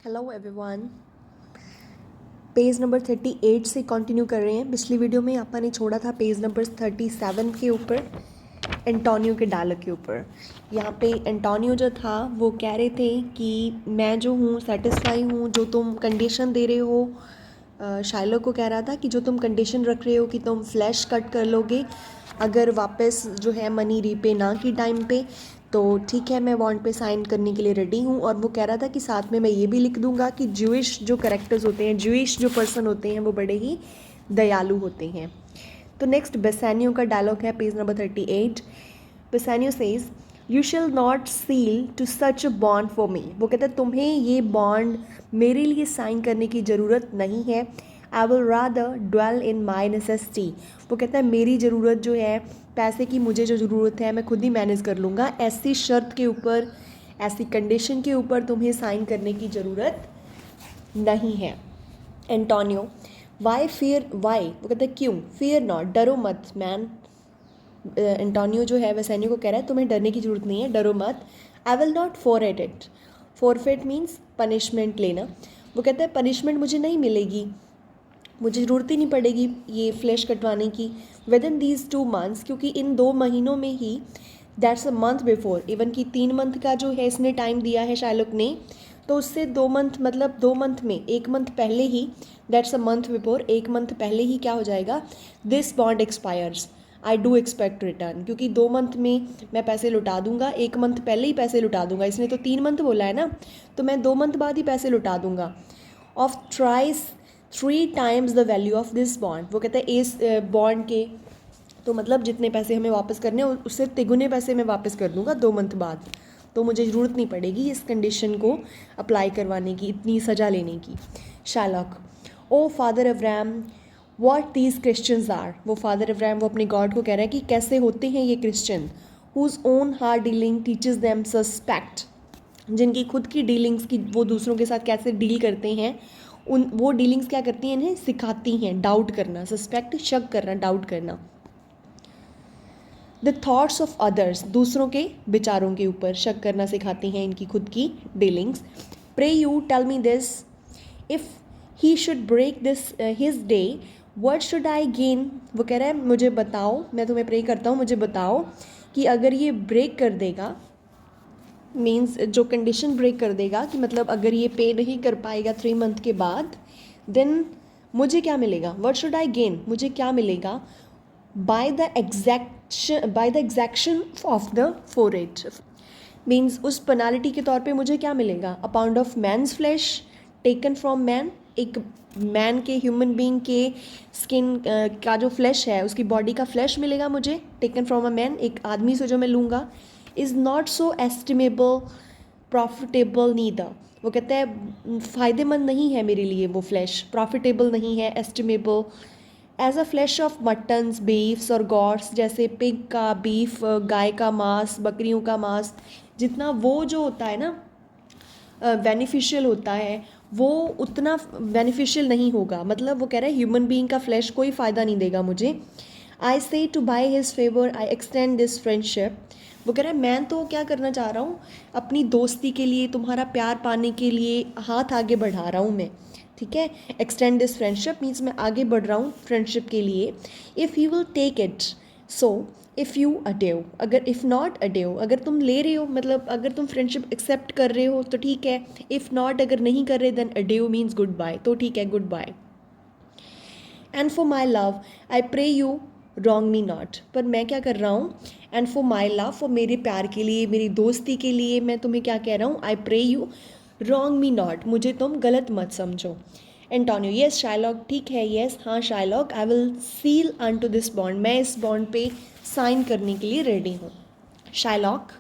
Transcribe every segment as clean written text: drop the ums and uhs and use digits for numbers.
Hello everyone. Page number 38 से continue कर रहे हैं। पिछली वीडियो में आपा ने छोड़ा था पेज नंबर 37 के ऊपर, एंटोनियो के डायलॉग के ऊपर। यहाँ पे एंटोनियो जो था वो कह रहे थे कि मैं जो हूँ सेटिस्फाई हूँ, जो तुम कंडीशन दे रहे हो। शाइलॉक को कह रहा था कि जो तुम कंडीशन रख रहे हो कि तुम फ्लैश कट कर लोगे अगर वापस जो है मनी रीपे ना की टाइम पे, तो ठीक है मैं बॉन्ड पे साइन करने के लिए रेडी हूँ। और वो कह रहा था कि साथ में मैं ये भी लिख दूँगा कि ज्यूइश जो करेक्टर्स होते हैं, ज्यूइश जो पर्सन होते हैं वो बड़े ही दयालु होते हैं। तो नेक्स्ट बेसानियो का डायलॉग है page number 38। Bassanio says you shall not seal to such a bond for me. वो कहता है तुम्हें ये बॉन्ड मेरे लिए साइन करने की ज़रूरत नहीं है। I will rather dwell in my necessity. वो कहता है मेरी ज़रूरत जो है पैसे की, मुझे जो ज़रूरत है मैं खुद ही मैनेज कर लूँगा। ऐसी शर्त के ऊपर, ऐसी कंडीशन के ऊपर तुम्हें साइन करने की ज़रूरत नहीं है। एंटोनियो वाई फियर, वाई, वो कहता है क्यों, फियर नॉट, डरो मत मैन। एंटोनियो जो है बेसानियो को कह रहा है तुम्हें डरने की ज़रूरत नहीं है, डरो मत। I will not forfeit it. Forfeit means punishment लेना। वो कहता है पनिशमेंट मुझे नहीं मिलेगी, मुझे ज़रूरत ही नहीं पड़ेगी ये फ्लैश कटवाने की। विद इन दीज 2 months, क्योंकि इन 2 महीनों में ही, that's a month before, even कि 3 मंथ का जो है इसने टाइम दिया है शाइलॉक ने, तो उससे 2 मंथ, मतलब 2 मंथ में 1 मंथ पहले ही, that's a month before, 1 month पहले ही क्या हो जाएगा, this bond expires. I do expect return, क्योंकि 2 मंथ में मैं पैसे लौटा दूंगा, 1 मंथ पहले ही पैसे लौटा दूंगा। इसने तो 3 मंथ बोला है ना, तो मैं 2 मंथ बाद ही पैसे लौटा दूंगा। Of thrice 3 times the value of this bond. वो कहता है इस बॉन्ड के, तो मतलब जितने पैसे हमें वापस करने हैं उससे तिगुने पैसे मैं वापस कर दूंगा 2 मंथ बाद। तो मुझे ज़रूरत नहीं पड़ेगी इस कंडीशन को अप्लाई करवाने की, इतनी सज़ा लेने की। Shylock O father Abraham what these Christians are. वो फादर अब्राहम वो अपने गॉड को कह रहा है कि कैसे होते हैं ये Christian. Whose own hard dealing teaches them suspect. जिनकी खुद की डीलिंग्स की, वो दूसरों के साथ कैसे डील करते हैं, उन वो डीलिंग्स क्या करती हैं, इन्हें सिखाती हैं डाउट करना। सस्पेक्ट शक करना, डाउट करना। द थॉट्स ऑफ अदर्स, दूसरों के विचारों के ऊपर शक करना सिखाती हैं इनकी खुद की dealings. Pray you tell me this if he should break this his day what should I gain. वो कह रहा है मुझे बताओ, मैं तुम्हें प्रे करता हूँ मुझे बताओ कि अगर ये ब्रेक कर देगा, मीन्स जो कंडीशन ब्रेक कर देगा, कि मतलब अगर ये पे नहीं कर पाएगा 3 मंथ के बाद, देन मुझे क्या मिलेगा, व्हाट शुड आई गेन, मुझे क्या मिलेगा। By the exaction of the forfeit, means उस पेनाल्टी के तौर पे मुझे क्या मिलेगा, a pound of man's flesh taken from man. एक मैन के, ह्यूमन बीइंग के स्किन का जो फ्लैश है, उसकी बॉडी का फ्लैश मिलेगा मुझे, टेकन फ्रॉम अ मैन, एक आदमी से जो मैं लूँगा। Is not so estimable profitable neither. वो कहता है फ़ायदेमंद नहीं है मेरे लिए वो फ्लैश, प्रॉफिटेबल नहीं है, estimable. As a flash of मटन्स beefs और गॉड्स, जैसे पिग का बीफ, गाय का मांस, बकरियों का मांस, जितना वो जो होता है ना बेनिफिशियल होता है, वो उतना बेनिफिशियल नहीं होगा। मतलब वो कह रहा है ह्यूमन बीइंग का फ्लैश कोई फ़ायदा नहीं देगा मुझे। I say to buy his favour I extend this friendship. वो कह रहा है मैं तो क्या करना चाह रहा हूँ, अपनी दोस्ती के लिए, तुम्हारा प्यार पाने के लिए हाथ आगे बढ़ा रहा हूँ मैं, ठीक है। एक्सटेंड दिस फ्रेंडशिप मीन्स मैं आगे बढ़ रहा हूँ फ्रेंडशिप के लिए। If he will take it so, if you adieu, अगर इफ़ नॉट अडेव, अगर तुम ले रहे हो, मतलब अगर तुम फ्रेंडशिप एक्सेप्ट कर रहे हो तो ठीक है। इफ़ नॉट, अगर नहीं कर रहे, then adieu means good bye, तो ठीक है good bye. And for my love I pray you wrong me not. पर मैं क्या कर रहा हूँ, and for my love, for मेरे प्यार के लिए, मेरी दोस्ती के लिए मैं तुम्हें क्या कह रहा हूँ, I pray you wrong me not, मुझे तुम गलत मत समझो। एंटोनियो यस शाइलॉक, ठीक है, यस हाँ Shylock, I will seal unto this bond, मैं इस बॉन्ड पे साइन करने के लिए रेडी हूँ। Shylock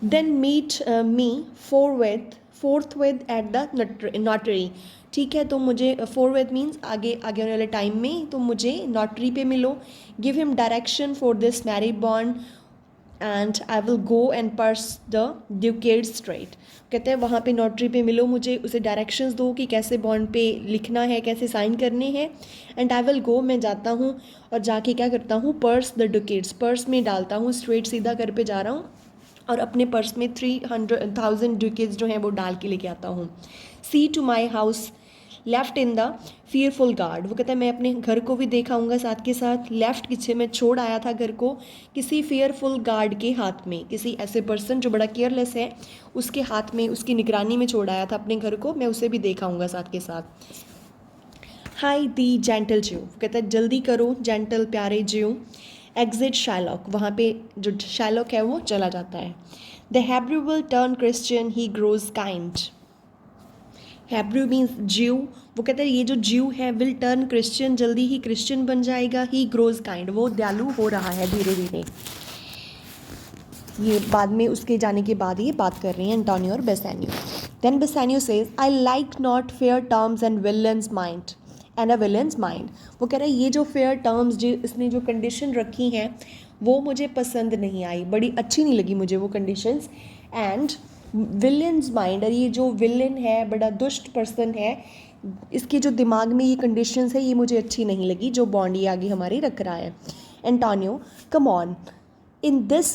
then meet me forthwith at the notary. ठीक है, तो मुझे फोरवेद मीन्स आगे आगे होने वाले टाइम में तुम मुझे नॉटरी पे मिलो। Give him direction for this married bond and I will go and purse the ducats straight. कहते हैं वहाँ पे नोटरी पे मिलो मुझे, उसे डायरेक्शंस दो कि कैसे बॉन्ड पे लिखना है, कैसे साइन करने हैं। एंड आई विल गो, मैं जाता हूँ और जाके क्या करता हूँ, पर्स द ड्यूकेड्स, पर्स में डालता हूँ, स्ट्रेट सीधा घर पे जा रहा हूँ और अपने पर्स में 300,000 डुकेट्स जो हैं वो डाल के लेके आता हूँ। See to my house left in the fearful guard, वो कहता है मैं अपने घर को भी देखाऊंगा साथ के साथ। लेफ्ट पीछे मैं छोड़ आया था घर को किसी फियरफुल गार्ड के हाथ में, किसी ऐसे पर्सन जो बड़ा केयरलेस है उसके हाथ में, उसकी निगरानी में छोड़ आया था अपने घर को, मैं उसे भी देखाऊंगा साथ के साथ। हाई दी जेंटल ज्यू, वो कहता है जल्दी करो जेंटल प्यारे ज्यू। एग्जिट शाइलॉक, वहाँ पे जो शाइलॉक है वो चला जाता है। The Hebrew will turn Christian he grows kind, Hebrew means ज्यू, वो कहता है ये जो ज्यू है विल टर्न क्रिश्चियन, जल्दी ही क्रिश्चियन बन जाएगा। ही ग्रोज काइंड, वो दयालु हो रहा है धीरे धीरे। ये बाद में उसके जाने के बाद ये बात कर रही हैं एंटोनियो और Bassanio. Then Bassanio says I like not fair terms and villain's mind and a villain's mind, वो कह रहा है ये जो फेयर टर्म्स जो इसने जो कंडीशन रखी हैं वो मुझे पसंद नहीं आई, बड़ी अच्छी नहीं लगी मुझे वो कंडीशंस। एंड विलन्स माइंड, और ये जो विलन है बड़ा दुष्ट पर्सन है, इसके जो दिमाग में ये कंडीशंस है ये मुझे अच्छी नहीं लगी जो बॉन्ड ये आगे हमारी रख रहा है। Antonio come on in this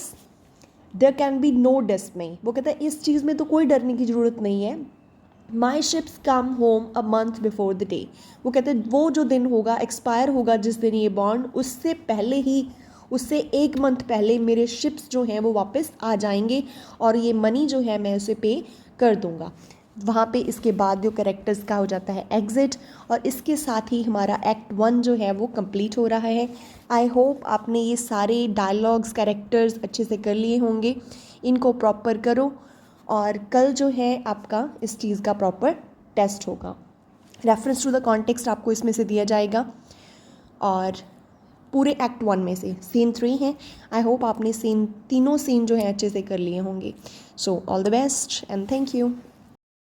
there can be no dismay, वो कहता है इस चीज़ में तो कोई डरने की ज़रूरत नहीं है। My ships come home a month before the day, वो कहते हैं वो जो दिन होगा एक्सपायर होगा जिस दिन ये बॉन्ड, उससे पहले ही, उससे 1 मंथ पहले मेरे शिप्स जो हैं वो वापस आ जाएंगे और ये मनी जो है मैं उसे पे कर दूंगा। वहाँ पे इसके बाद जो कैरेक्टर्स का हो जाता है एग्जिट, और इसके साथ ही हमारा एक्ट 1 जो है वो कंप्लीट हो रहा है। आई होप आपने ये सारे डायलॉग्स कैरेक्टर्स अच्छे से कर लिए होंगे, इनको प्रॉपर करो और कल जो है आपका इस चीज़ का प्रॉपर टेस्ट होगा। रेफरेंस टू द कॉन्टेक्स्ट आपको इसमें से दिया जाएगा और पूरे एक्ट 1 में से सीन 3 है। आई होप आपने तीनों सीन जो है अच्छे से कर लिए होंगे। So all the best and thank you.